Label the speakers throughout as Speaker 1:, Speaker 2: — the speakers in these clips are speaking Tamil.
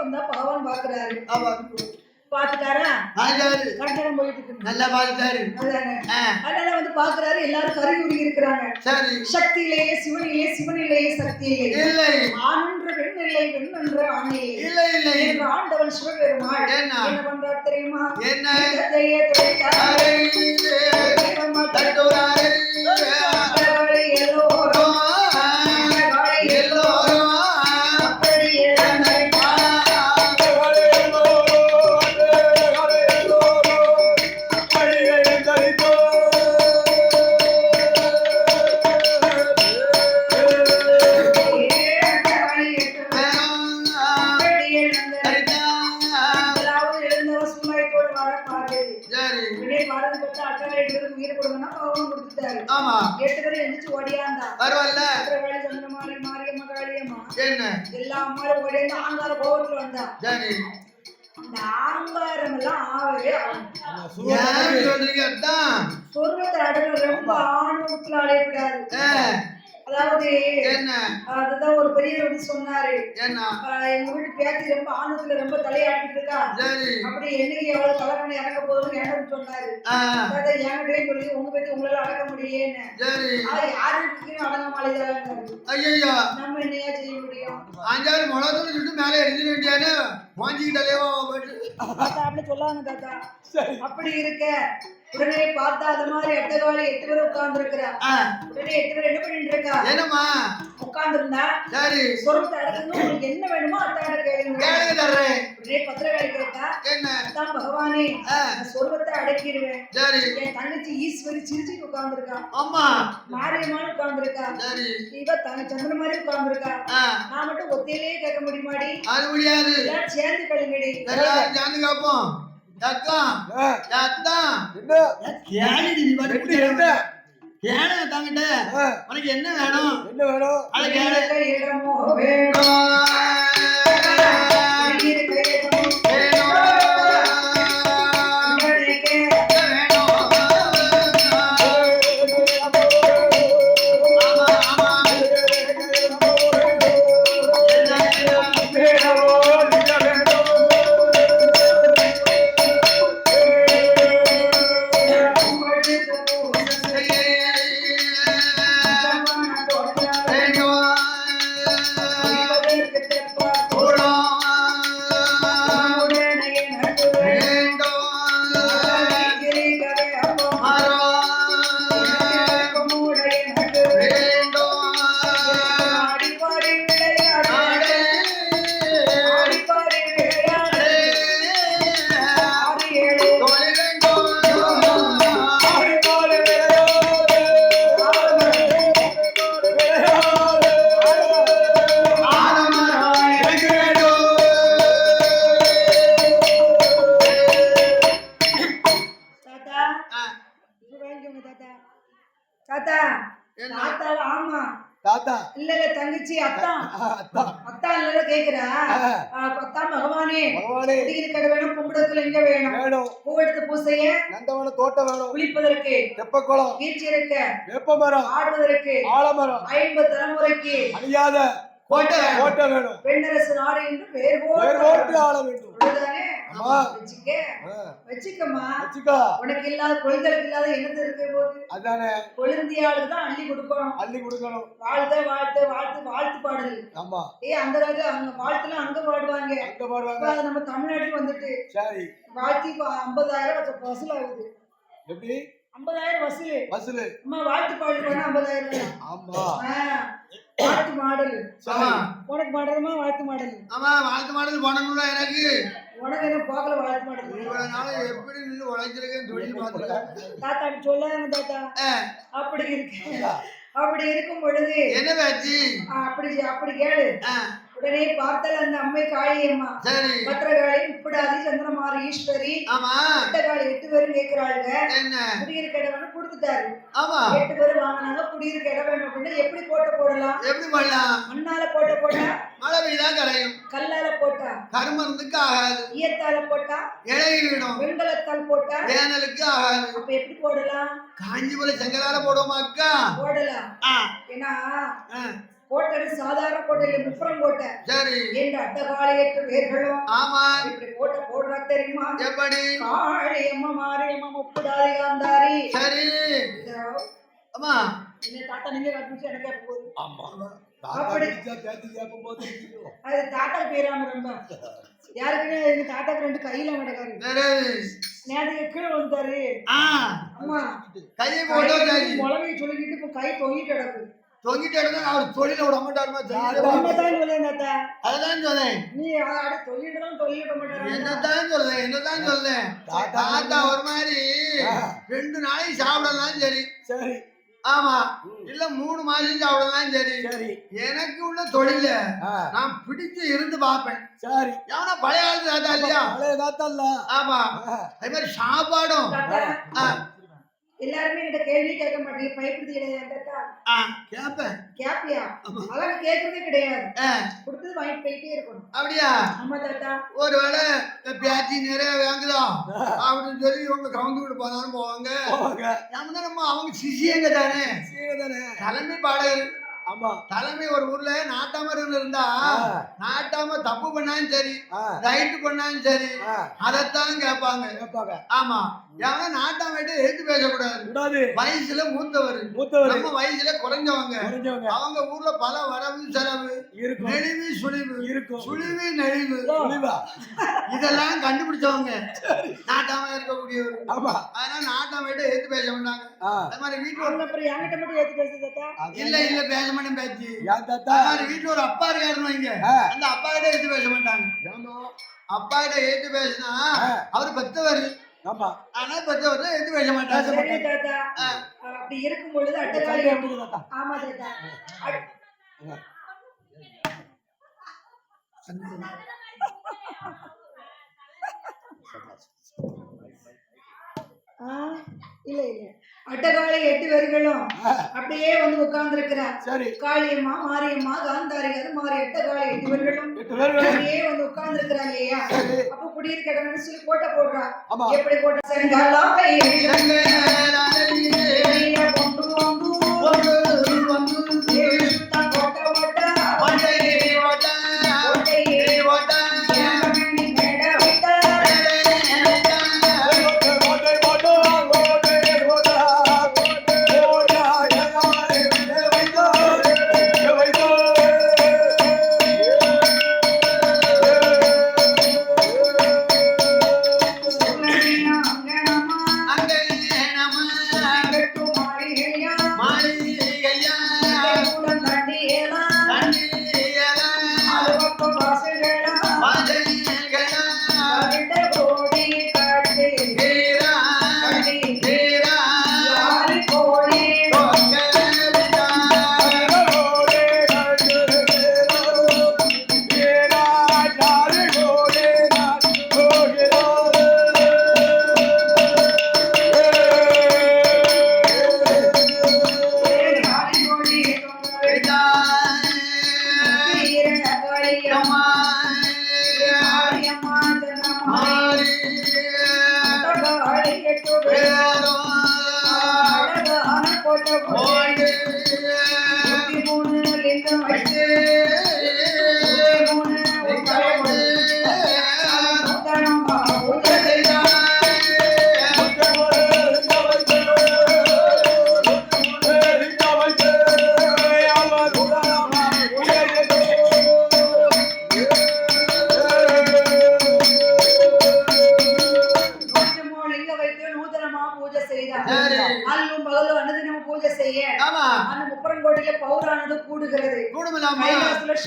Speaker 1: வந்தா பகவான் பாக்குறாரு.
Speaker 2: ஆமா
Speaker 1: பாத்துட்டாரா?
Speaker 2: பாத்துட்டாரு.
Speaker 1: கரெக்டா போயிட்டு இருக்கு.
Speaker 2: நல்லா பாத்துட்டாரு.
Speaker 1: அதானே. அதனால வந்து பாக்குறாரு, எல்லாரும் கருவுரி இருக்கிறாங்க.
Speaker 2: சரி.
Speaker 1: சக்தியிலேயே சிவனிலே, சிவனிலேயே சக்தியிலே.
Speaker 2: இல்லை.
Speaker 1: ஆணென்ற பெண் இல்லை, பெண் என்ற ஆண் இல்லை.
Speaker 2: இல்லை இல்லை.
Speaker 1: என்ற ஆண்டவன் சிவபெருமாள் என்ன பண்றார் தெரியுமா?
Speaker 2: என்ன?
Speaker 1: இதையே தொலைத்தாரே.
Speaker 2: தட்டுவாரே.
Speaker 1: எல்லோரும் எல்லா அம்மாவும் ஓடியாந்து ஆங்கார கோவத்துல வந்தா. அந்த ஆங்காரம் எல்லாம் ஆகவே சொர்வத்தை அடங்க ரொம்ப ஆணவத்துல அடையக்கூடாது. அதாவது அதுதான் ஒரு பெரியவர் வந்து சொன்னாரு, எங்க வீட்டு பேத்தி ரொம்ப ஆணவத்துல ரொம்ப தலையாடிட்டு இருக்கா, அப்படி என்னைக்கு எவ்வளவு தலைவனை இறங்க போதுன்னு எனக்கு சொன்னாரு. என்கிட்டே சொல்லி உங்க பேத்தி உங்களால அடக்க முடியேன்னு. யாருக்கும் அடங்க மாட்டேங்கிறாங்க. நம்ம என்னையா செய்ய முடியும்?
Speaker 2: 5 மிளகாத்தூள் சுட்டு மேலே எரிஞ்சிட வேண்டியானு வாங்கிக்கிட்டாலேவா
Speaker 1: அப்படி சொல்லாங்க தாத்தா. அப்படி இருக்க உடனே பார்த்தா அது மாதிரி 8 காலி 8 பேர் உட்கார்ந்து இருக்கிறா. உடனே 8 பேர் என்ன பண்ணிட்டு இருக்கா?
Speaker 2: என்னம்மா
Speaker 1: உட்கார்ந்து இருந்தா. சரி. சொர்வத்தை அடக்கணும், உங்களுக்கு என்ன வேணுமோ அத்தாட கேளுங்க.
Speaker 2: கேளுங்க தர்றேன்.
Speaker 1: உடனே பத்திரகாளி கேட்டா, என்ன தான் பகவானே சொர்வத்தை அடக்கிடுவேன். சரி. என் தங்கச்சி ஈஸ்வரி சிரிச்சிட்டு உட்கார்ந்து இருக்கா. ஆமா. மாரியம்மாள் உட்கார்ந்து இருக்கா. சரி. இவ சந்திர மாதிரி உட்கார்ந்து இருக்கா. நான் மட்டும் ஒத்தையிலே கேட்க முடியுமாடி? அது முடியாது. எல்லாம் சேர்ந்து கேளுங்கடி.
Speaker 2: எல்லாம் சேர்ந்து கேட்போம். அக்கா அத்தா என்ன கேளுடி, நீ வந்து என்ன கேளு தாங்கிட்ட உனக்கு என்ன வேணும்? என்ன வேணும்? அத கேளு.
Speaker 1: இடமோ வேணும். தங்கச்சி அத்தா அத்தா இல்ல கேக்குறா. அத்தா பகவானே கடை வேணும், கும்பிடத்துல எங்க வேணும்? பூவெடுத்து பூசைய நந்தவன தோட்டம் வேணும், குளிப்பதற்கு தெப்பக்குளம், ஈச்சிருக்க வேப்பமரம், ஆடுவதற்கு ஆலமரம், 50 தலைமுறைக்கு அழியாத கோட்டை வேணும், பெண்ணரசு நாடு என்று பேர் போட்டு ஆள வேண்டும். வச்சுக்கம்மா, உனக்கு இல்லாத கொள்கைக்கு இல்லாத என்னது இருக்க போது? அதானே கொழுந்தியாளுக்கு தான் அள்ளி கொடுக்கணும். வாழ்த்து வாழ்த்து வாழ்த்து வாழ்த்து பாடல். ஆமா. அந்த காலத்துல அங்க வாழ்த்துலாம் அங்க பாடுவாங்க. அது நம்ம தமிழ்நாட்டுக்கு வந்துட்டு சரி வாழ்த்தி 50,000 வசூல் ஆகுது. எப்படி 50,000 வசூல்? அம்மா வாழ்த்து பாடல் பண்ணா 50,000. ஆமா. வாழ்த்து மாடல். உனக்கு மாடலுமா வாழ்த்து மாடல்? ஆமா, வாழ்த்து மாடல் போனணும்னா எனக்கு உனக்கு என்ன போகல வாழ்த்து மாடல். இவ்வளவு நாள் எப்படி நின்று உழைச்சிருக்கேன்னு சொல்லி பார்த்துருக்கேன் தாத்தா. அப்படி சொல்லாங்க தாத்தா. அப்படி இருக்கு. அப்படி இருக்கும் பொழுது என்ன ஆச்சு? அப்படி கேளு. உடனே பார்த்தால் அந்த அம்மை காளியம்மா பத்திரகாளி உப்படாதி சந்திரமாரி ஈஸ்வரி காளி 8 பேரும் கேட்கிறாளுங்க. குடியிருக்க இடம் வேணும் கொடுத்துட்டாரு. 8 பேரும் வாங்கினாங்க. குடியிருக்க இடம் வேணும் அப்படின்னா எப்படி போடலாம்? எப்படி பண்ணலாம்? மண்ணால போட்டா மழை பெய்தான் கரையும். கல்லால போட்டா கருமந்துக்கு ஆகாது. ஈயத்தால போட்டா இழையிடும். வெண்கலத்தால் போட்டா வேனலுக்கு ஆகாது. அப்ப எப்படி போடலாம்? காஞ்சிபுரம் செங்கலால போடுவோமா அக்கா? போடலாம். ஏன்னா கோட்டை சாதாரண கோட்டை இல்ல, முப்புறம் கோட்டை.
Speaker 2: சரி.
Speaker 1: என்ற அட்டகாளியற்ற வேர்களும்
Speaker 2: ஆமா.
Speaker 1: இப்படி கோட்டை போடுறா தெரியுமா?
Speaker 2: எப்படி?
Speaker 1: காளியம்மா மாரியம்மா முப்புடாரி காந்தாரி.
Speaker 2: சரி. ஆமா.
Speaker 1: என்ன தாத்தா நீங்க கட்டுச்சு எனக்கு போகுது.
Speaker 2: ஆமா.
Speaker 1: அப்படி அது தாத்தா பேராம ரொம்ப யாருக்குன்னு எங்க தாத்தாக்கு 2 கையில நடக்காரு. நேரத்துக்கு கீழே வந்துட்டாரு. ஆமா.
Speaker 2: கையை போட்டு
Speaker 1: முளவை சொல்லிக்கிட்டு இப்ப கை தொங்கிட்டு கிடக்கு.
Speaker 2: தொங்கிட்டு கிடந்தா அவர் தொழில விட மாட்டாருமா? அதான் சொல்லேன்.
Speaker 1: நீ அட தொழிலிடலாம் தொழிலிட மாட்டாரு.
Speaker 2: என்னதான் சொல்லேன். தாத்தா ஒரு மாதிரி 2 நாளைக்கு சாப்பிடலாம். சரி சரி. ஆமா. இல்ல 3 மாசம் சாப்பிடலாம். சரி சரி. எனக்கு உள்ள தொழில நான் பிடிச்சு இருந்து பாப்பேன். சரி. எவனா பழைய காலத்து தாத்தா இல்லையா? பழைய தாத்தா இல்ல. ஆமா. அதே மாதிரி சாப்பாடும்
Speaker 1: எல்லாருமே கிட்ட கேள்வி கேட்க மாட்டீங்க. பயப்படுத்தி கிடையாது.
Speaker 2: கேப்பேன்.
Speaker 1: கேப்பியா? அதெல்லாம் கேட்கறதே கிடையாது. கொடுத்தது வாங்கிட்டு போயிட்டே இருக்கணும்.
Speaker 2: அப்படியா?
Speaker 1: ஆமா தாத்தா.
Speaker 2: ஒருவேளை பேச்சு நிறைய வாங்குதோ அப்படின்னு சொல்லி இவங்க கவுந்து விட்டு போனாலும் போவாங்க. நம்ம அவங்க சிசியங்க தானே. தலைமை பாடகர். ஆமா. தலைமை ஒரு ஊர்ல நாட்டாம இருந்தா நாட்டாம தப்பு பண்ணாலும் சரி ரைட்டு பண்ணாலும் சரி அதத்தான் கேட்பாங்க. ஆமா. ஏன்னா நாட்டாம எடுத்து பேசக்கூடாது. வயசுல மூத்தவர் நம்ம வயசுல குறைஞ்சவங்க. அவங்க ஊர்ல பல வரவு செலவு நெளிவு சுழிவு இருக்கும். சுழிவு நெளிவு இதெல்லாம் கண்டுபிடிச்சவங்க நாட்டாம இருக்கக்கூடியவர். ஆமா. அதனால நாட்டாம எடுத்து பேச மாட்டாங்க. அது மாதிரி வீட்டுல
Speaker 1: அப்புறம் என்கிட்ட மட்டும் எடுத்து பேசுறதா?
Speaker 2: இல்ல இல்ல பேச மாட்டேன் பேச்சு. வீட்டுல ஒரு அப்பா இருக்காருன்னு வைங்க. அந்த அப்பா கிட்ட எடுத்து பேச மாட்டாங்க. அப்பா கிட்ட எடுத்து பேசினா அவரு பெத்தவர். ஆமா. ஆனா பெத்தவர் எடுத்து பேச மாட்டாங்க.
Speaker 1: அப்படி இருக்கும் பொழுது அட்டகாளி. ஆமா தாத்தா. இல்ல இல்ல அட்டகாளி 8 பேர்களும் அப்படியே வந்து உட்கார்ந்து இருக்கிறார். காளியம்மா மாரியம்மா காந்தாரி அது மாதிரி அட்டகாளி 8 பேர்களும் அப்படியே வந்து உட்கார்ந்து இருக்கிறாங்க இல்லையா? அப்ப குடியிருக்கணும்னு சொல்லி கோட்டை போடுறா. எப்படி கோட்டை? செங்காலாவை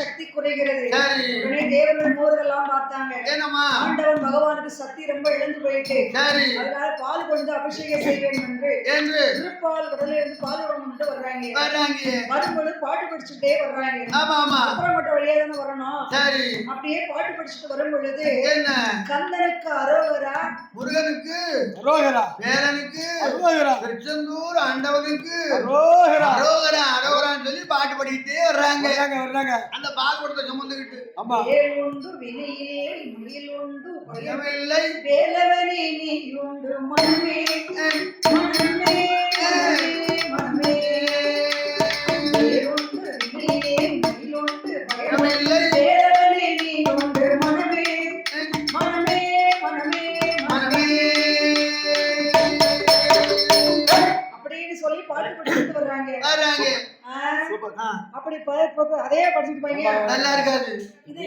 Speaker 1: சக்தி குறைகிறது. தேவர்கள் மோதலாம் பார்த்தாங்க. ஆண்டவன் பகவானுக்கு சக்தி ரொம்ப இழந்து போயிட்டு அதனால பால் கொண்டு அபிஷேகம் செய்வேன் என்று திருப்பால் கடல இருந்து பால் உடம்பு வர்றாங்க. வரும்போது பாட்டு படிச்சுட்டே வர்றாங்க. அப்புறம் மட்டும் வழியா தானே வரணும். அப்படியே பாட்டு படிச்சுட்டு வரும் பொழுது கந்தனுக்கு அரோகரா,
Speaker 2: முருகனுக்கு அரோகரா, வேலனுக்கு அரோகரா, திருச்செந்தூர் ஆண்டவனுக்கு அரோகரா அரோகரா அரோகரான்னு சொல்லி பாட்டு படிக்கிட்டே வர்றாங்க. அந்த பாகவதத்தை சுமந்துகிட்டு
Speaker 1: உண்டு வினையிலே மயில் உண்டு பயமில்லை வேலவனே நீ உண்டு மனமே மனமே மனமே உண்டு வினையிலே கதையே படிச்சுட்டு போய்
Speaker 2: நல்லா இருக்காது.
Speaker 1: இது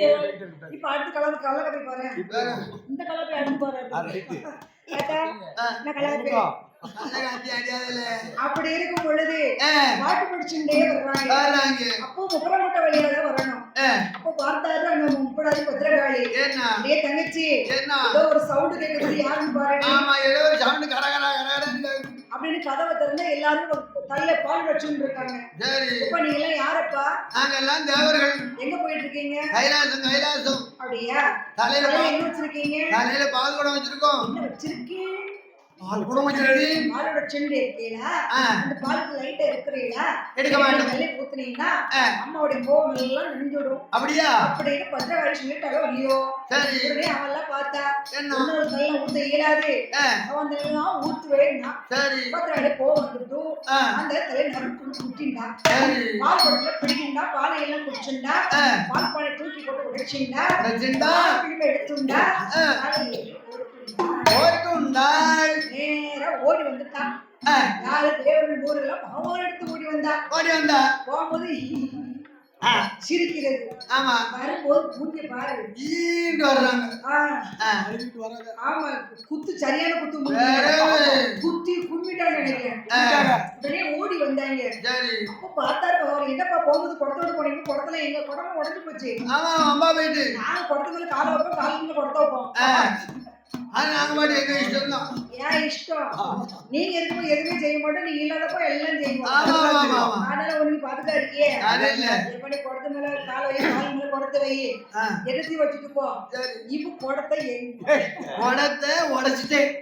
Speaker 1: இப்ப அடுத்த கலக்கதை பாரு. இந்த கலக்கதை அடுத்து பாரு. கேட்டா என்ன கலக்கதை? அப்படி இருக்கும் பொழுது பாட்டு படிச்சுட்டே வர்றாங்க. அப்போ முப்பரமுட்ட வழியாக வரணும். அப்போ பார்த்தாரு அங்க முப்படாது பத்திரகாளி. ஏ தங்கச்சி ஏதோ ஒரு சவுண்ட் கேட்குது, யாருன்னு பாருங்க அப்படின்னு கதவை திறந்து எல்லாரும் தலையில பால் வச்சுட்டு இருக்காங்க. இப்ப நீங்க எல்லாம் யாரப்பா?
Speaker 2: நாங்க எல்லாம் தேவர்கள்.
Speaker 1: எங்க போயிட்டு இருக்கீங்க?
Speaker 2: கைலாசம். கைலாசம்.
Speaker 1: அப்படியா? தலையில என்ன வச்சிருக்கீங்க?
Speaker 2: தலையில பால் குடம் வச்சிருக்கோம்.
Speaker 1: என்ன வச்சிருக்கீங்க?
Speaker 2: பால் குடம் வச்சிருக்கீ?
Speaker 1: பாலோட செண்டு இருக்கீங்களா? அந்த பாலுக்கு லைட்டா இருக்கிறீங்களா?
Speaker 2: எடுக்க மாட்டேன்.
Speaker 1: தள்ளி ஊத்துனீங்கன்னா அம்மாவுடைய கோவம் எல்லாம் நின்றுடும்.
Speaker 2: அப்படியா?
Speaker 1: அப்படின்னு பத்திரகாளி சொல்லிட்டாரோ இல்லையோ?
Speaker 2: சரி.
Speaker 1: உடனே அவெல்லாம் பார்த்தா
Speaker 2: என்ன
Speaker 1: நல்லா ஊத்த இயலாது. அவன் எல்லாம் ஊத்துவேன்னா
Speaker 2: சரி
Speaker 1: பத்திரகாளி கோவம் வந்துட்டு அந்த தலையை நறுக்கு குட்டிண்டா. பால் குடத்துல பிடிக்குண்டா, பாலை எல்லாம் குடிச்சுண்டா, பால் பாலை தூக்கி போட்டு உடைச்சுண்டா, எடுத்துண்டா, நேரா ஓடி வந்துட்டான். யாரு தேவரின் ஊர்ல பகவான் எடுத்து ஓடி வந்தா போகும்போது சிரிக்கிறது.
Speaker 2: ஆமா
Speaker 1: வரும்போது மூஞ்சிய பாரு
Speaker 2: வர்றாங்க.
Speaker 1: ஆமா குத்து சரியான குத்து குத்தி கும்பிட்டான்னு நினைக்கிறேன். உடனே ஓடி வந்தாங்க. அப்ப பார்த்தாரு பகவான், என்னப்பா போகும்போது குடத்தோடு போனீங்க, குடத்துல எங்க குடமா உடஞ்சு போச்சு.
Speaker 2: அம்மா போயிட்டு
Speaker 1: நாங்க குடத்து மேல கால வைப்போம், காலுக்குள்ள குடத்த வைப்போம்.
Speaker 2: நாங்க பாட்டு எங்க இஷ்டம் தான்.
Speaker 1: ஏன் இஷ்டம்? நீங்க இருக்கும்போது எதுவுமே செய்ய மாட்டோம், நீங்க இல்லாதப்போ எல்லாம் செய்வோம். அதனால உனக்கு பாத்துட்டா இருக்கியே. எப்படி குடத்து மேல கால வை, கால் மேல குடத்தை வை, எடுத்து வச்சுட்டு போ. இப்ப குடத்தை
Speaker 2: குடத்தை உடைச்சிட்டேன்.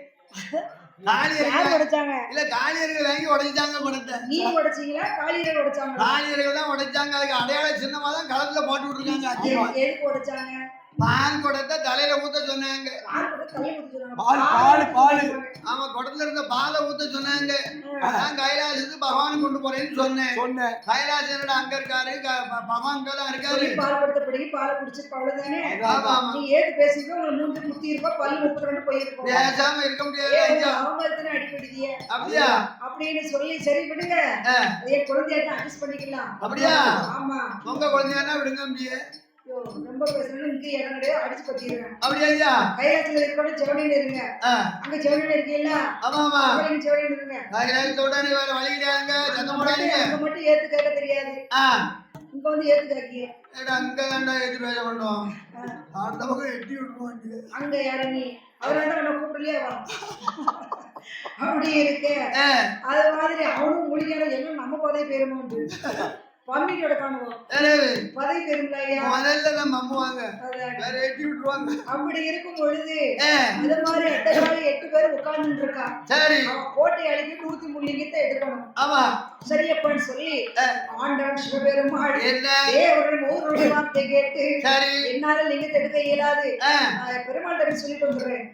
Speaker 1: உடைச்சாங்க
Speaker 2: இல்ல காளியர்கள் வாங்கி உடைச்சாங்க குடத்தை.
Speaker 1: நீங்க உடைச்சீங்களா? காளியர்கள் உடைச்சாங்க.
Speaker 2: காளியர்கள் தான் உடைச்சாங்க. அதுக்கு அடையாள சின்னமா தான் களத்துல போட்டு விட்டுருக்காங்க.
Speaker 1: எதுக்கு உடைச்சாங்க?
Speaker 2: பால் குடத்தை தலையில ஊத்த சொன்னாங்க. ஆமா குடத்துல இருந்த பாலை ஊத்த சொன்னாங்க. நான் கைலாசத்துக்கு பகவான் கொண்டு போறேன்னு சொன்னேன். கைலாசனோட அங்க இருக்காரு, பகவான் இருக்காரு.
Speaker 1: பால் கொடுத்த பிடி பாலை குடிச்சிட்டு அவ்வளவுதானே. நீ ஏது பேசிட்டு உங்களை மூஞ்சி முத்தி இருப்பா, பல்லு 32 போயிருப்போம்.
Speaker 2: பேசாம இருக்க முடியாது.
Speaker 1: அவமரத்தனை அடிப்படியே
Speaker 2: அப்படியா
Speaker 1: அப்படின்னு சொல்லி சரி விடுங்க, என் குழந்தையாட்ட அட்ஜஸ்ட் பண்ணிக்கலாம்.
Speaker 2: அப்படியா?
Speaker 1: ஆமா
Speaker 2: உங்க குழந்தையா விடுங்க முடியாது.
Speaker 1: ரொம்ப பேசுறது இங்க இடம் கிடையாது, அடிச்சு பத்திடுறேன்.
Speaker 2: அப்படியா ஐயா?
Speaker 1: கைலாசத்துல இருக்கணும், செவனில இருங்க. அங்க செவனில இருக்கீங்களா?
Speaker 2: ஆமாமா
Speaker 1: செவனில இருங்க.
Speaker 2: கைலாசத்தோட வேற வழி கிடையாதுங்க. சத்தம் போடாதீங்க.
Speaker 1: அங்க மட்டும் ஏத்து கேட்க தெரியாது. இங்க வந்து ஏத்து கேக்கிய
Speaker 2: அங்க தாண்டா ஏத்து பேச மாட்டோம். அந்த பக்கம் எட்டி விட்டுருவாங்க.
Speaker 1: அங்க யாரு நீ? அவராண்ட நம்ம கூப்பிடலையே வா. அப்படி இருக்கு. அது மாதிரி அவனும் மொழியான எல்லாம் நம்ம பதவி பேருமா உண்டு. பம்மியோட காணுவோம் பதவி பெருமில்ல ஐயா.
Speaker 2: முதல்ல நம்ம அம்முவாங்க, வேற எட்டி விட்டுருவாங்க.
Speaker 1: அப்படி இருக்கும் பொழுது அது மாதிரி 8 பேர் உட்கார்ந்து இருக்கா. சரி கோட்டை அழிக்க 103 லிங்கத்தை எடுக்கணும். ஆமா சரியப்பன்னு சொல்லி ஆண்டவன் சிவபெருமாள் தேவர்கள் ஊருடைய வார்த்தை கேட்டு என்னால லிங்கத்தை எடுக்க இயலாது, பெருமாள் சொல்லிட்டு வந்துடுறேன்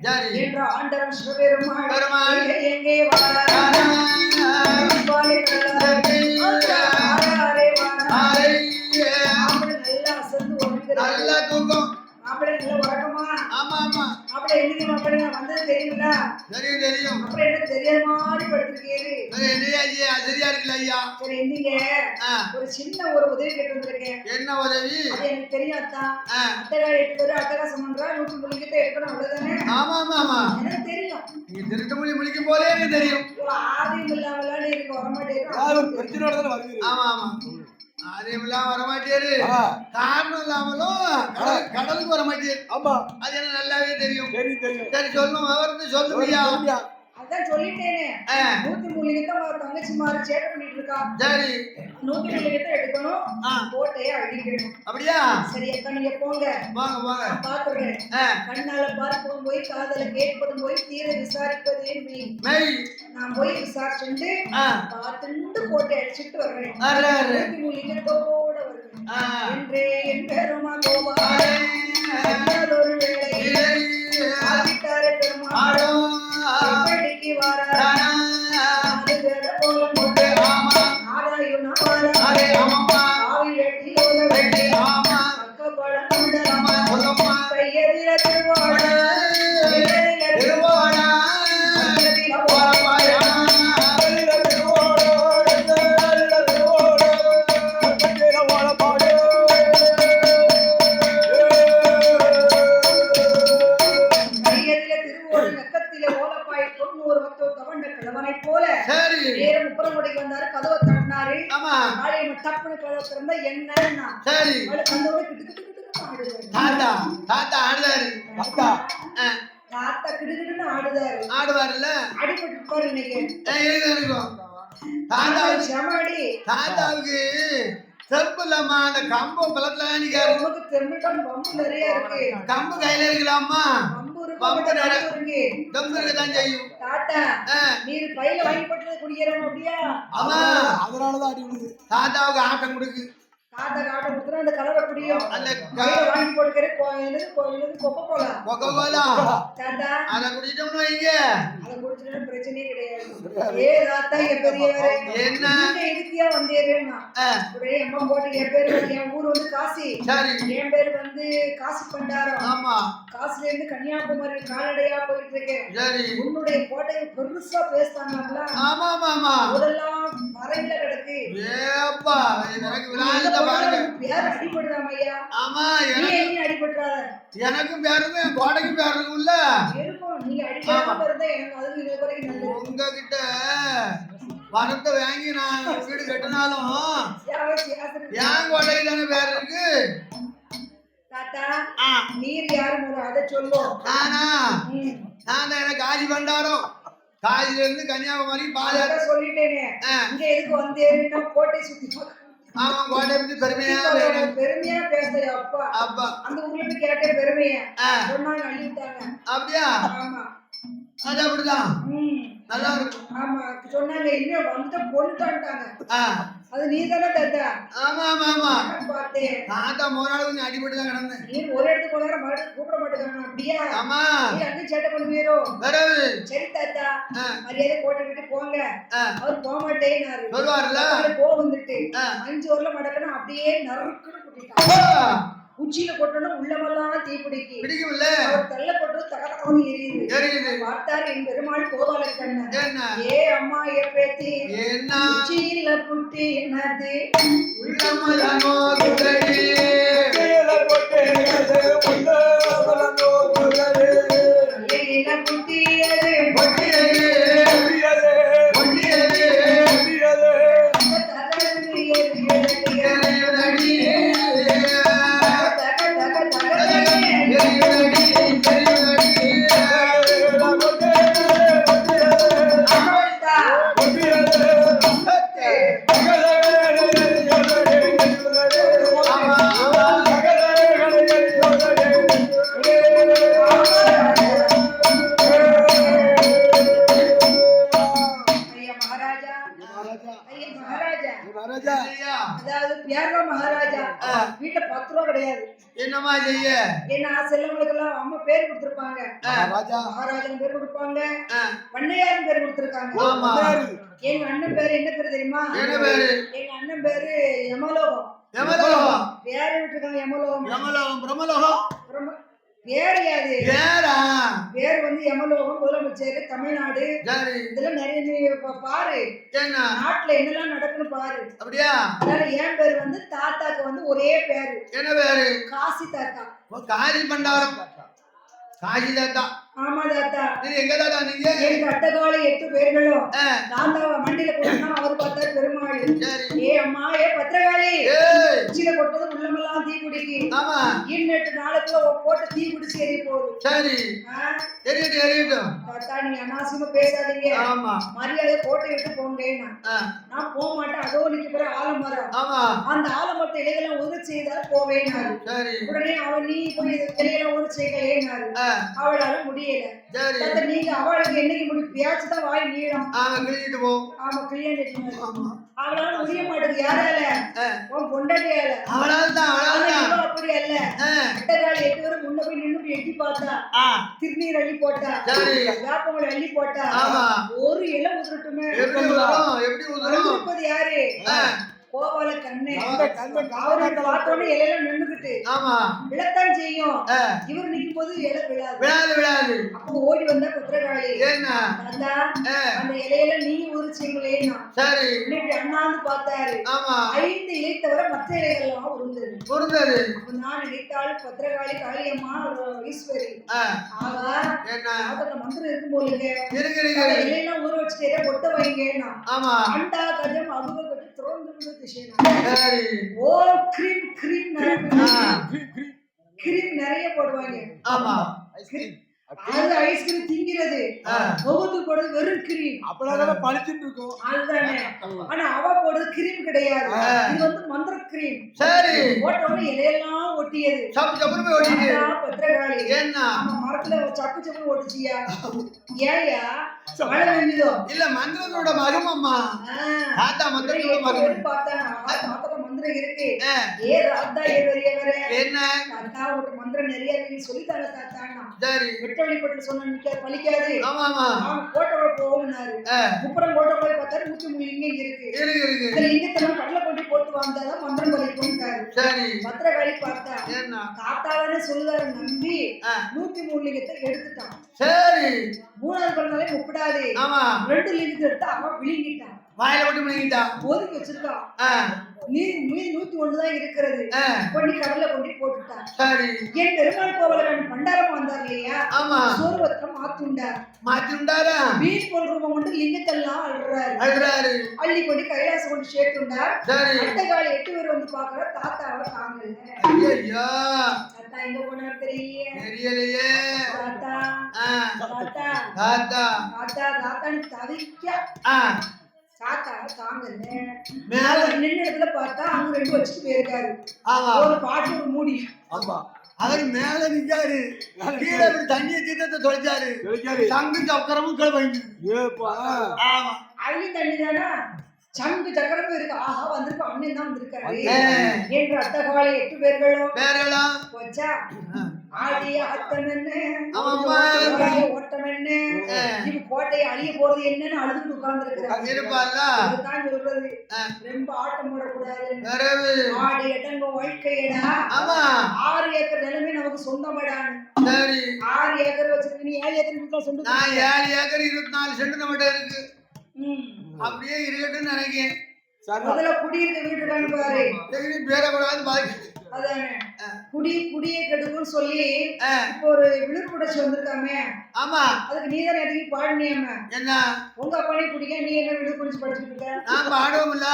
Speaker 1: என்ற ஆண்டவன் சிவபெருமாள் எங்கே
Speaker 2: நல்ல தூக்கம்.
Speaker 1: மாப்பிள்ளை நல்ல உறக்கமா?
Speaker 2: ஆமா ஆமா.
Speaker 1: மாப்பிள்ளை என்னைக்கு மாப்பிள்ளை வந்தது தெரியுங்களா?
Speaker 2: தெரியும் தெரியும்.
Speaker 1: அப்புறம் எனக்கு தெரியாத மாதிரி படுத்திருக்கீரு.
Speaker 2: இல்லையா ஐயா, சரியா இருக்குல்ல ஐயா.
Speaker 1: சரி எந்தீங்க ஒரு சின்ன ஒரு உதவி கேட்டு வந்திருக்கேன்.
Speaker 2: என்ன உதவி?
Speaker 1: அது எனக்கு தெரியாதான். அட்டகாரி 8 பேர் அட்டகாசம் பண்றா, 103 லிங்கத்தை எடுக்கணும் அவ்வளவுதானே? ஆமா ஆமா ஆமா எனக்கு தெரியும்.
Speaker 2: நீ திருட்டு மொழி முழிக்கும் போதே எனக்கு தெரியும்.
Speaker 1: ஆதியம் இல்லாமலாம் எனக்கு வரமாட்டேன்.
Speaker 2: ஆமா ஆமா ஆதியெல்லாம் வரமாட்டேரு. காரணம் இல்லாமலும் கடலுக்கு வரமாட்டேரு. ஆமா அது எனக்கு நல்லாவே தெரியும். சரி சொல்லும் விவரத்தை சொல்லுவியா?
Speaker 1: அதான் சொல்லிட்டேனே 103 லிங்கத்தை தங்கச்சி மாறு சேட்டை பண்ணிட்டு இருக்கா. சரி 103 லிங்கத்தை எடுக்கணும், கோட்டையை அழிக்கணும். அப்படியா? சரி அக்கா நீங்க போங்க. வாங்க வாங்க பாத்துறேன். கண்ணால பார்ப்பதும் போய் காதல கேட்பதும் போய் தீர விசாரிப்பதே மெய். நான் போய் விசாரிச்சுட்டு பார்த்துட்டு கோட்டை அடிச்சுட்டு வர்றேன். 103 லிங்கத்தோட வருவேன் என்றே என் பெருமா கோபாலே ஒரு வேளை ஆதித்தாரே பெருமாள் எப்படிக்கு வாரா அதுவேற போல போட்டு ஆமா நாராயண வாரா ஆமா ஆவி வெட்டி ஆமா அக்கப்பட குண்டலமா சொல்லம்மா கையதிர திருவாட திருவாட திருவாட வாரமாயா திருவாட திருவாட திருவாட உப்பரங்கோட்டைக்கு வந்தாரு, கதவை தட்டினாரு.
Speaker 2: ஆமா
Speaker 1: காளியம்மன் டப்புன்னு கதவை திறந்தா என்னன்னா
Speaker 2: சரி
Speaker 1: கந்தோட கிட்டு ஆடுதாரு.
Speaker 2: தாத்தா தாத்தா ஆடுதாரு தாத்தா
Speaker 1: தாத்தா கிடுகிடுன்னு ஆடுதாரு.
Speaker 2: ஆடுவாருல்ல
Speaker 1: அடிபட்டு பாரு இன்னைக்கு.
Speaker 2: இருக்கும் தாத்தாவுக்கு
Speaker 1: செமாடி
Speaker 2: தாத்தாவுக்கு செம்பு இல்லாம அந்த கம்பம் பழத்துல நிக்காரு.
Speaker 1: உனக்கு தெம்பிட்டம் பம்பு நிறைய இருக்கு.
Speaker 2: கம்பு கையில இருக்கலாமா
Speaker 1: பம்பு இருக்கு,
Speaker 2: பம்பு
Speaker 1: பம்பு
Speaker 2: நிறைய
Speaker 1: இருக்கு.
Speaker 2: கம்பு இருக்கதான் செய்யும்.
Speaker 1: தாத்தா நீர் பையில வாங்கி போட்டது குடிக்கிறோம் அப்படியா?
Speaker 2: ஆமா
Speaker 3: அதனாலதான் அடி விழுது.
Speaker 2: தாத்தாவுக்கு ஆட்டம் கொடுக்கு.
Speaker 1: தாத்தா காட்ட கொடுத்துனா அந்த கலரை குடியும்.
Speaker 2: அந்த
Speaker 1: கையில வாங்கி போட்டுக்கிறேன். கோயிலுக்கு கொப்ப போலாம்.
Speaker 2: கொக்கோ கோலா
Speaker 1: தாத்தா
Speaker 2: அத குடிச்சோம்னு வைங்க
Speaker 1: அதை குடிச்சுட்டா பிரச்சனையே கிடையாது. ஏ தாத்தா என் பெரியவரே
Speaker 2: என்ன
Speaker 1: நீங்க எதுக்கியா வந்தேன்னா உடனே அம்மா போட்டு என் பேரு வந்து என் ஊர் வந்து காசி.
Speaker 2: சரி
Speaker 1: என் பேரு வந்து காசி பண்டாரம்.
Speaker 2: ஆமா
Speaker 1: காசில இருந்து கன்னியாகுமரி காலடையா போயிட்டு இருக்கேன்.
Speaker 2: சரி
Speaker 1: உன்னுடைய கோட்டையை பெருசா பேசுறாங்களா?
Speaker 2: ஆமா ஆமா ஆமா
Speaker 1: அதெல்லாம் மறையில கிடக்கு.
Speaker 2: ஏப்பா எனக்கு விளையாட பாருங்க
Speaker 1: பேர் அடிபடுறாம ஐயா.
Speaker 2: ஆமா
Speaker 1: நீ அடிபட்டுறாத.
Speaker 2: எனக்கும் பேருங்க கோடைக்கும் பேருக்கும்ல
Speaker 1: இருக்கும். நீங்க அடிக்காம இருந்தா எனக்கு அது இது வரைக்கும் நல்லது.
Speaker 2: உங்ககிட்ட பணத்தை வாங்கி நான் வீடு கட்டினாலும் என் கோட்டைக்கு தானே பேர் இருக்கு.
Speaker 1: தாத்தா நீர் யாரு முதல்ல அதை சொல்லும்.
Speaker 2: நானா நான் தான் எனக்கு காசி பண்டாரம். காசில இருந்து கன்னியாகுமரி பாதை
Speaker 1: சொல்லிட்டேனே. இங்க எதுக்கு வந்தேன்னா கோட்டை சுத்தி
Speaker 2: ஆமா கோட்டையை பத்தி பெருமையா
Speaker 1: பெருமையா பேசுற அப்பா
Speaker 2: அப்பா
Speaker 1: அந்த ஊர்ல கேட்டேன் பெருமையா சொன்னாங்க அள்ளிட்டாங்க.
Speaker 2: அப்படியா
Speaker 1: ஆமா
Speaker 2: அது அப்படிதான் நல்லா இருக்கும்.
Speaker 1: ஆமா சொன்னாங்க இன்னும் வந்து கொண்டுட்டாங்க. அது நீ தானே தாத்தா?
Speaker 2: ஆமா ஆமா ஆமா
Speaker 1: பார்த்தேன்.
Speaker 2: தாத்தா மோனாலும் கொஞ்சம் அடிபட்டு தான் கிடந்தேன்.
Speaker 1: நீ ஒரு இடத்துக்கு போனாலும் மறுபடியும் கூப்பிட மாட்டேங்காங்க அப்படியா?
Speaker 2: ஆமா
Speaker 1: நீ அங்கே சேட்டை பண்ணுவீரோ?
Speaker 2: வரவு
Speaker 1: சரி தாத்தா மரியாதை போட்டு விட்டு போங்க. அவர் போக மாட்டேன்னாரு.
Speaker 2: சொல்லுவாருல்ல
Speaker 1: போ வந்துட்டு 5 ஊர்ல மடக்கணும் அப்படியே நறுக்குன்னு குட்டிட்டாங்க. உச்சியில கொட்டணும் உள்ளமெல்லாம் தீப்பிடிக்கு
Speaker 2: பிடிக்கும்ல.
Speaker 1: அவர் தள்ள கொட்டு தகதகன்னு எரியுது. பார்த்தாரு என் பெருமாள் கோபால கண்ணன். ஏ அம்மா ஏ பேத்தி
Speaker 2: என்ன
Speaker 1: உச்சியில புட்டி என்னது
Speaker 2: உள்ளமலனோ குடடி
Speaker 1: கையில புட்டியது அதாவது பியாரோ மகாராஜா வீட்டுல 10 ரூபா கிடையாது.
Speaker 2: என்னமா செய்ய
Speaker 1: என்ன செல்லவங்களுக்கு எல்லாம் அம்மா பேர் கொடுத்திருப்பாங்க. மகாராஜன் பேர் கொடுப்பாங்க, பண்ணையாரும் பேர் கொடுத்திருக்காங்க. எங்க அண்ணன் பேரு என்ன பேரு தெரியுமா? எங்க அண்ணன் பேரு யமலோகம். பேரு விட்டுருக்காங்க யமலோகம். பிரம்மலோகம் பேர் யாது? பேர் வந்து யமலோகம். முதலமைச்சர் தமிழ்நாடு. இதெல்லாம் நிறைய பாரு நாட்டுல என்னெல்லாம் நடக்குன்னு பாரு. அப்படியா? அதனால என் பேர் வந்து தாத்தாக்கு வந்து ஒரே பேரு. என்ன பேரு? காசி தாத்தா.
Speaker 2: காசி பண்டாரம் காசி தாத்தா.
Speaker 1: ஆமா தாத்தா.
Speaker 2: எங்க தாத்தா நீங்க?
Speaker 1: எங்க அட்டகால 8 பேர்களும் நான் தான் மண்டியில போட்டா அவர் பார்த்தா பெருமாள். ஏ அம்மா ஏ பத்திரகாளி உச்சியில கொட்டது உள்ளமெல்லாம் தீ பிடிக்கி. ஆமா 8 நாளுக்குள்ள போட்டு தீ பிடிச்சி எரிய போகுது. சரி எரியட்டும் தாத்தா. நீங்க அனாவசியமா பேசாதீங்க. ஆமா மரியாதை கோட்டை விட்டு போங்க. நான் போக மாட்டேன். அதோ நிக்க போற ஆலமரம். ஆமா அந்த ஆலமரத்தை இலையெல்லாம் உதவி செய்தால் போவேனாரு. உடனே அவன் நீ போய் இலையெல்லாம் உதவி செய்யலேனாரு. அவளால முடியல. நீங்க அவளுக்கு என்னைக்கு முடியும்? பேச்சுதான் வாய் நீளம். ஆமா கிளியாண்டு அவளால முடிய மாட்டேங்குது. யாரால? உன் பொண்டாட்டியால. அப்படி அல்ல. அட்டகாலி 8 பேரும் முன்ன போய் நின்று எட்டி பார்த்தா திருநீர் அள்ளி போட்டா வேப்பங்களை அள்ளி போட்டா ஒரு இலை உதிரட்டுமே. எப்படி உதிரப்பது யாரு? கோபால கண்ணு அவரு பார்த்தோன்னே இலையில நின்னுக்கிட்டு
Speaker 2: ஆமா
Speaker 1: விழத்தான் செய்யும். இவர் நிக்கும் போது இலை விழாது
Speaker 2: விழாது விழாது.
Speaker 1: அப்போ ஓடி வந்தா பத்திரகாளி
Speaker 2: என்ன
Speaker 1: அந்த இலையில நீ உரிச்சிங்களேன்னா
Speaker 2: சரி
Speaker 1: இப்படி அண்ணாந்து பார்த்தாரு.
Speaker 2: ஆமா
Speaker 1: 5 இலை தவிர மற்ற இலைகள் எல்லாம் உருந்தது. அப்ப நான் நினைத்தாள் பத்திரகாளி காளியம்மா ஈஸ்வரி ஆகா
Speaker 2: என்ன
Speaker 1: அதுல மந்திரம் இருக்கும் போது
Speaker 2: இருக்கு
Speaker 1: இலையெல்லாம் ஊற வச்சுட்டே பொட்ட வைங்கன்னா
Speaker 2: ஆமா
Speaker 1: அண்டா கஜம் அபுக கஜம் திரோந்து திசைனா
Speaker 2: சரி
Speaker 1: ஓ கிரீம் கிரீம் நிறைய போடுவாங்க.
Speaker 2: ஆமா
Speaker 1: அது ஐஸ்கிரீம் திங்கிறது முகத்து போடுறது வெறும் கிரீம்
Speaker 3: அப்பதான் பழிச்சுட்டு இருக்கும்.
Speaker 1: அதுதானே. ஆனா அவ போடுறது கிரீம் கிடையாது. இது வந்து மந்திர கிரீம்.
Speaker 2: சரி
Speaker 1: போட்டவங்க இலையெல்லாம் ஒட்டியது.
Speaker 2: சப்பு சப்புன்னு ஒட்டியது.
Speaker 1: பத்திரகாளி
Speaker 2: என்ன
Speaker 1: மரத்துல சப்பு சப்பு ஒட்டிச்சியா? ஏயா மழை பெஞ்சதோ
Speaker 2: இல்ல மந்திரத்தோட மருமம்மா தாத்தா மந்திரத்தோட மருமம்
Speaker 1: தாத்தா மந்திரம் இருக்கு. ஏ ராத்தா ஏ பெரியவர என்ன தாத்தா ஒரு மந்திரம் நிறைய இருக்கு சொல்லித்தாங்க தாத்தான்னா.
Speaker 2: சரி
Speaker 1: வெட்டவெளிப்பட்டு சொன்ன நிக்காது பலிக்காது.
Speaker 2: ஆமா ஆமா
Speaker 1: கோட்டை போகும்னாரு. முப்புறம் கோட்டை போய் பார்த்தாரு 103 லிங்கம் இருக்கு. இந்த லிங்கத்தெல்லாம் கடலை கொண்டு போட்டு வந்தாதான் மந்திரம் பலிக்கும்ட்டாரு.
Speaker 2: சரி
Speaker 1: பத்திரகாளி பார்த்தா
Speaker 2: என்ன
Speaker 1: தாத்தாவே சொல்லுவாரு நம்பி 103 லிங்கத்தை எடுத்துட்டான்.
Speaker 2: சரி
Speaker 1: 3வது பிறந்தாலே முப்படாது.
Speaker 2: ஆமா
Speaker 1: 2 லிங்கத்தை எடுத்து அவன் விழுங்கிட்டான்.
Speaker 2: வாயில போட்டு விழுங்கிட்டான்.
Speaker 1: ஒதுக்கி வச்சிருக்கான். மீதி 101 தான் இருக்கிறது. கொண்டு கடல்ல கொண்டு போட்டுட்டான்.
Speaker 2: சரி
Speaker 1: என் பெருமாள் கோவலன் பண்டாரம் வந்தார் இல்லையா?
Speaker 2: ஆமா
Speaker 1: சோர்வத்தை மாத்திண்டாரா வீண் போல் ரூபம் கொண்டு லிங்கத்தெல்லாம் அழுறாரு. அள்ளி கொண்டு கைலாசம் கொண்டு சேர்த்துண்டார். அட்டகாலி 8 பேர் வந்து பாக்குற தாத்தாவை காணல.
Speaker 2: ஐயா
Speaker 1: தாத்தா எங்க போனார்
Speaker 2: தெரியலையே.
Speaker 1: தாத்தா தாத்தா
Speaker 2: தாத்தா
Speaker 1: தாத்தா தாத்தான்னு தவிக்க தாத்தா தாங்கல.
Speaker 2: மேல
Speaker 1: நின்ன இடத்துல பார்த்தா அங்க 2 வச்சுட்டு போயிருக்காரு. ஒரு பாட்டு ஒரு மூடி.
Speaker 2: ஆமா அவர் மேல நிக்காரு. கீழே இப்படி தண்ணிய தீர்த்தத்தை தொலைச்சாரு. சங்கு சக்கரமும் கீழே வாங்கிட்டு. ஆமா
Speaker 1: அதுலயும் தண்ணி தானா சங்கு சக்கரமும் இருக்கு. ஆஹா வந்திருக்க அண்ணன் தான் வந்திருக்காரு என்று அட்டகாலி 8 பேர்களும் போச்சா. ஆடிய அத்தம் என்ன ஓட்டம் என்ன இது கோட்டையை அழிய போறது என்னன்னு அழுது உட்கார்ந்துருக்காங்க சொல்றது. ரொம்ப ஆட்டம் போடக்கூடாது. ஆடு இடங்க வாழ்க்கையடா 6 ஏக்கர் நிலமே நமக்கு சொந்தமடான்னு. 6 ஏக்கர் வச்சிருக்கு. நீ 7 ஏக்கர் சொந்த.
Speaker 2: 7 ஏக்கர் 24 சென்ட் நம்மகிட்ட இருக்கு. அப்படியே இருக்கட்டும்னு நினைக்கிறேன்.
Speaker 1: முதல்ல குடியிருக்க வீட்டுக்கான்னு பாரு.
Speaker 2: பேரக்கூடாது பாக்கி
Speaker 1: அதானே குடியை கெடுக்குன்னு சொல்லி இப்போ ஒரு விழுப்புடச்சு வந்திருக்காமே.
Speaker 2: ஆமா
Speaker 1: அதுக்கு நீ தானே எதுக்கு பாடினியாம என்ன உங்க அப்பானே குடிக்க நீ என்ன விழுப்புடிச்சு படிச்சுட்டு இருக்க?
Speaker 2: நான் பாடுவோம்ல.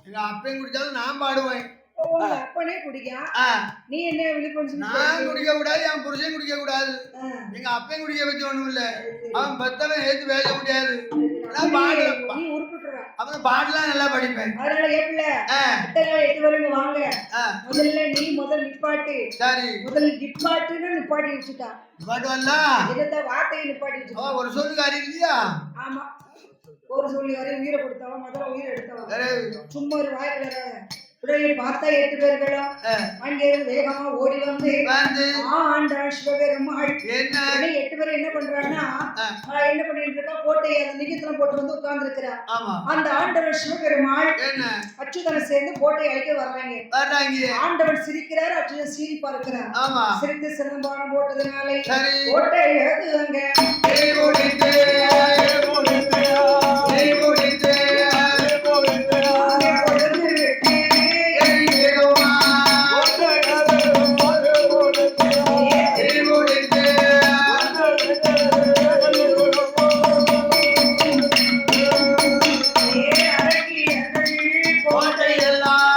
Speaker 2: எங்க அப்பையும் குடிச்சாலும் நான் பாடுவேன்.
Speaker 1: உங்க அப்பனே குடிக்க நீ என்ன விழுப்புடிச்சு?
Speaker 2: நான் குடிக்க கூடாது, என் புருஷன் குடிக்க கூடாது. எங்க அப்பையும் குடிக்க வச்சு ஒண்ணும் இல்ல. அவன் பத்தவன் ஏத்து பேச முடியாது.
Speaker 1: நீ உருப்பிட்டுற
Speaker 2: அவன் பாட்டுலாம் நல்லா படிப்பேன்.
Speaker 1: அதனால ஏப்பில்ல அத்தனை 8 பேருங்க வாங்க. முதல்ல நீ நிப்பாட்டு. சரி முதல்ல நிப்பாட்டுன்னு நிப்பாட்டி வச்சுட்டா.
Speaker 2: நிப்பாட்டுவல்ல
Speaker 1: என்னத்த வார்த்தையை நிப்பாட்டி வச்சுட்டா.
Speaker 2: ஒரு சொல்லுக்காரி இல்லையா?
Speaker 1: ஆமா ஒரு சொல்லி வரையும் உயிரை கொடுத்தவன் முதல்ல உயிரை எடுத்தவன். சும்மா ஒரு வாய்க்கல உடனே பார்த்தா 8 பேர்களும் அங்கிருந்து வேகமா ஓடி வந்து ஆண்டாள் சிவபெருமாள் 8 பேரும் என்ன பண்றாங்கன்னா என்ன பண்ணிட்டு இருக்கா கோட்டையை அந்த லிங்கத்துல போட்டு வந்து உட்கார்ந்து இருக்கிறா. அந்த ஆண்டவன் சிவபெருமாள் அச்சுதனை சேர்ந்து கோட்டையை அழிக்க வர்றாங்க. ஆண்டவன் சிரிக்கிறார், அச்சுதன் சிரிப்பா இருக்கிறார். சிரித்து சிலம்பானம் போட்டதுனாலே கோட்டையை ஏத்துவாங்க.
Speaker 3: கோட்டையெல்லாம்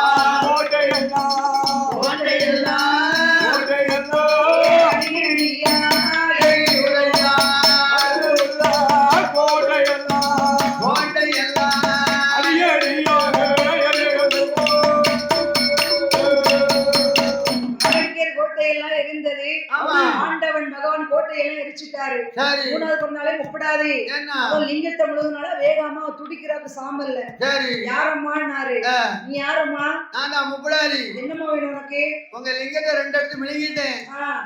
Speaker 1: இருந்தது.
Speaker 2: ஆமா.
Speaker 1: ஆண்டவன் பகவான் கோட்டையெல்லாம் எரிச்சிட்டாரு.
Speaker 2: சரி.
Speaker 1: 3வது பிறந்தாலே முப்படாது.
Speaker 2: என்ன
Speaker 1: அவன் லிங்கத்தை முழுதுனால வேகாமா துடிக்கிறாரு சாம்பல்ல.
Speaker 2: சரி
Speaker 1: யாரம்மான்னாரு. நீ யாரம்மா?
Speaker 2: நான் தான் முப்படாதி.
Speaker 1: என்னம்மா வேணும் உனக்கு?
Speaker 2: உங்க லிங்கத்தை 2 எடுத்து மிளங்கிட்டேன்.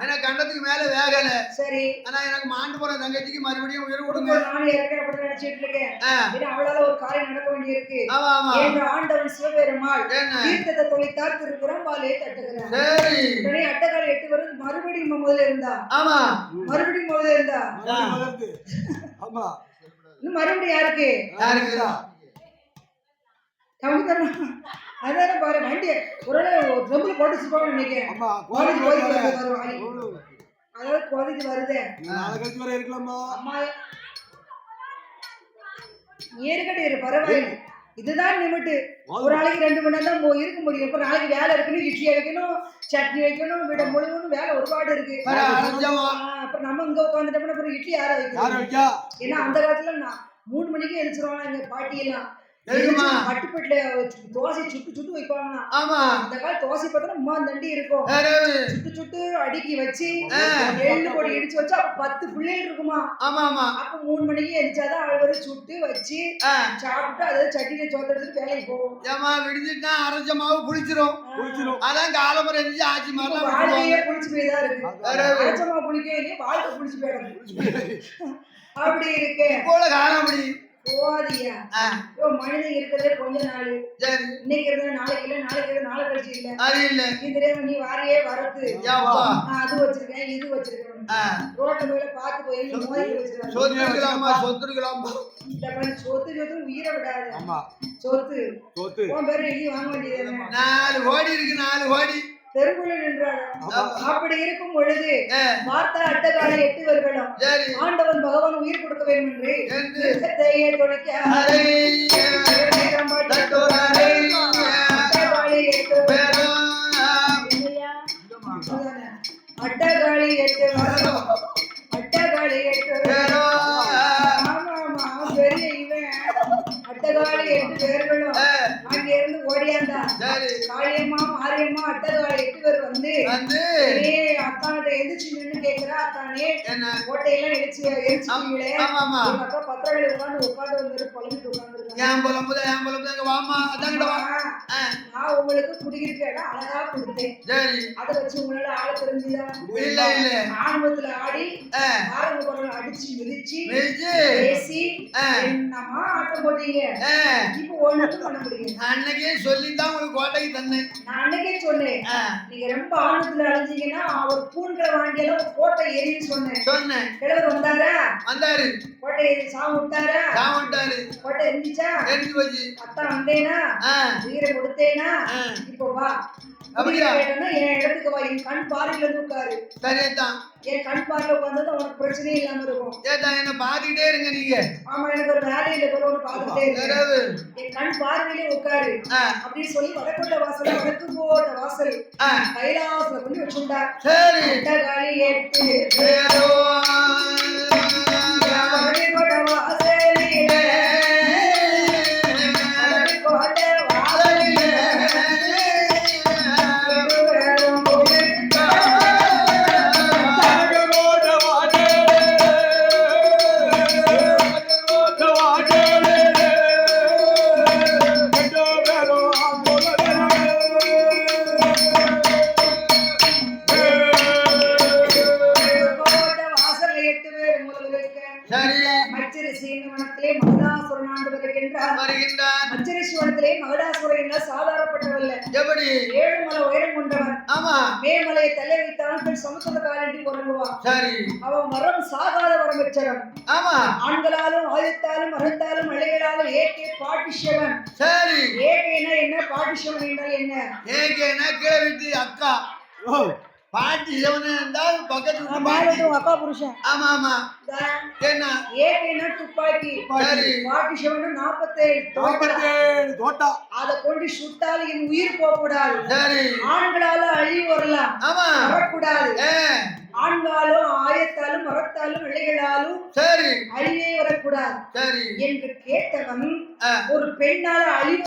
Speaker 2: எனக்கு கண்டத்துக்கு மேல வேகல.
Speaker 1: சரி.
Speaker 2: ஆனா எனக்கு மாண்டு போற தங்கச்சிக்கு மறுபடியும் உயிர் கொடுங்க.
Speaker 1: நானும் ஏற்கனவே அப்படி நினைச்சிட்டு இருக்கேன். ஏன்னா அவளால ஒரு காரியம் நடக்க வேண்டியிருக்கு.
Speaker 2: ஆமா ஆமா.
Speaker 1: என்ற ஆண்டவன் சிவபெருமாள் தீர்த்தத்தை தொலைத்தார் திருப்புறம் பாலே தட்டுகிறார்.
Speaker 2: சரி.
Speaker 1: உடனே அட்டகால 8 வரும் மறுபடியும் முதல்ல இருந்தா.
Speaker 2: ஆமா.
Speaker 1: மறுபடியும் முதல்ல இருந்தா.
Speaker 2: ஆமா.
Speaker 1: இன்னும் மறுபடியும் யாருக்கு?
Speaker 2: யாருக்கு?
Speaker 1: அதான பாரு வண்டி ஒரு ட்ரம்பிள் போட்டு வச்சிருப்பான்னு நினைக்கிறேன். அதாவது கொதிச்சு வருது.
Speaker 2: இருக்கலாமா?
Speaker 1: அம்மா ஏற்கனவே இரு பரவாயில்ல. இதுதான் லிமிட்டு. ஒரு நாளைக்கு 2 மணி நேரம் தான் இருக்க முடியும். இப்ப நாளைக்கு வேலை இருக்குன்னு இட்லி வைக்கணும், சட்னி வைக்கணும், விட முழுவதும் வேலை ஒருபாடு இருக்கு. அப்புறம் நம்ம இங்க உட்காந்துட்டோம்னா அப்புறம் இட்லி யாரை வைக்க? ஏன்னா அந்த காலத்துல 3 மணிக்கு எழுச்சிருவாங்க எங்க பாட்டி எல்லாம். கட்டுப்பட்டுல தோசை சுட்டு வைப்பாங்க. அந்த கால தோசை பார்த்தா அம்மா தண்டி இருக்கும். சுட்டு அடுக்கி வச்சு எள்ளு பொடி இடிச்சு வச்சு அப்ப 10 பிள்ளைகள் இருக்குமா. அப்ப 3 மணிக்கு எரிச்சாதான் அழுவரை சுட்டு வச்சு சாப்பிட்டு அதாவது சட்டியில சோத்த எடுத்துட்டு வேலைக்கு போவோம்.
Speaker 2: விடிஞ்சிட்டா அரைச்ச மாவு புளிச்சிரும். அதான் காலமுறை எரிஞ்சு ஆச்சி மாதிரி
Speaker 1: வாழ்க்கையே புளிச்சு போய்தான் இருக்கு. அரைச்ச மாவு புளிக்கவே இல்லையே, வாழ்க்கை புளிச்சு போயிடும். அப்படி இருக்கு
Speaker 2: போல காலமுடி
Speaker 1: போதியா. மனிதன் இருக்கிறதே கொஞ்ச நாள். இன்னைக்கு இருக்கிறது நாளைக்கு இல்ல, நாளைக்கு இருக்கிறது நாளை கழிச்சு இல்ல. அது இல்ல. இது நீ வாரியே வரது. அது வச்சிருக்கேன், இது வச்சிருக்கேன். ரோட்ட மேல பாத்து போய் மோதி வச்சிருக்கேன். இந்த மாதிரி சொத்து உயிரை விடாது. சொத்து உன் பேரு எழுதி வாங்க வேண்டியது.
Speaker 2: 4 கோடி இருக்கு, 4 கோடி
Speaker 1: தெருக்குள்ள நின்றார். அப்படி இருக்கும் பொழுது வார்த்தா அட்டகால 8 வருகளும் ஆண்டவன் பகவான் உயிர் கொடுக்க வேண்டும் என்று தையை தொலைக்க அட்டகாளி 8 வருடம். அட்டகாளி 8 பெரிய இவன் அட்டகாளி 8 பேர்களும் அங்க இருந்து ஓடியாந்தா. காளியம்மா மாரியம்மா அட்டகாளி 8 பேர் வந்து அத்தான்கிட்ட எந்திரிச்சு நின்று கேட்கிறா. அத்தானே கோட்டையெல்லாம் எரிச்சிட்டீங்களே, அக்கா பத்திரங்களை உட்காந்து வந்து புலம்பிட்டு உட்காந்துருக்காங்க. நான் உங்களுக்கு குடியிருக்க இடம் அழகா கொடுத்தேன். அதை வச்சு உங்களால ஆள தெரிஞ்சுதா? ஆரம்பத்துல ஆடி ஆரம்ப குரல் அடிச்சு மிதிச்சு பேசி என்னமா ஆட்டம் போட்டீங்க. இப்ப ஒண்ணும் பண்ண முடியும்.
Speaker 2: அன்னைக்கே சொல்லிதான் உங்களுக்கு கோட்டைக்கு தந்தேன்.
Speaker 1: நான் அன்னைக்கே சொன்னேன், நீங்க ரொம்ப ஆழத்துல அழிஞ்சீங்கன்னா ஒரு பூண்களை வாங்கியெல்லாம் கோட்டை எரின்னு சொன்னேன். கிழவர் வந்தாரா? வந்தாரு. கோட்டை சாவு விட்டாரா? கோட்டை எரிஞ்சிச்சா? எரிஞ்சு போச்சு. அத்தா வந்தேனா? உயிரை கொடுத்தேனா? இப்போ வா. அப்படியா? என் இடத்துக்கு வா. என் கண் பார்வையில இருந்து உட்காரு. சரிதான். என் கண் பார்வையில உட்கார்ந்தா உனக்கு பிரச்சனையே இல்லாம இருக்கும். என்ன பாத்துக்கிட்டே இருங்க நீங்க. ஆமா, எனக்கு ஒரு வேலையில ஒரு பாத்துக்கிட்டே இருக்கு. என் கண் பார்வையிலே உட்காரு அப்படின்னு சொல்லி வடக்கோட்டை வாசல், வடக்கு கோட்டை வாசல் கைலாசல கொண்டு வச்சுட்டார். சரி. அட்டகாளி 8 சாதாரணப்பட்டவல்ல. 7 மலை உயரம் கொண்டவன். மேமலையை தலை வைத்தான் சமுத்திரக்காரண்டி உறங்குவான். அவன் வரம் சாகாத வரம் பெற்றவன். ஆண்களாலும் ஆயுத்தாலும் அறுத்தாலும் அழைகளாலும் ஏகே பாட்டிஷவன். ஏகேனா என்ன, பாட்டிஷவன் என்றால் என்ன? ஏகேனா கேள்வி அக்கா. பாட்டி சிவன் என்றால் பக்கத்து அக்கா புருஷன். ஆமா ஆமா. என்ன ஏகேனா துப்பாக்கி. பாட்டி சிவன் 47 தோட்டா. அதை கொண்டு சுட்டால் என் உயிர் போகக்கூடாது. ஆண்களால அழிவு வரலாம், வரக்கூடாது. ஆண்களாலும் ஆயத்தாலும் மரத்தாலும் இலைகளாலும் அழிவே வரக்கூடாது என்று கேட்டவன் ஒரு பெண்ணால அழிவு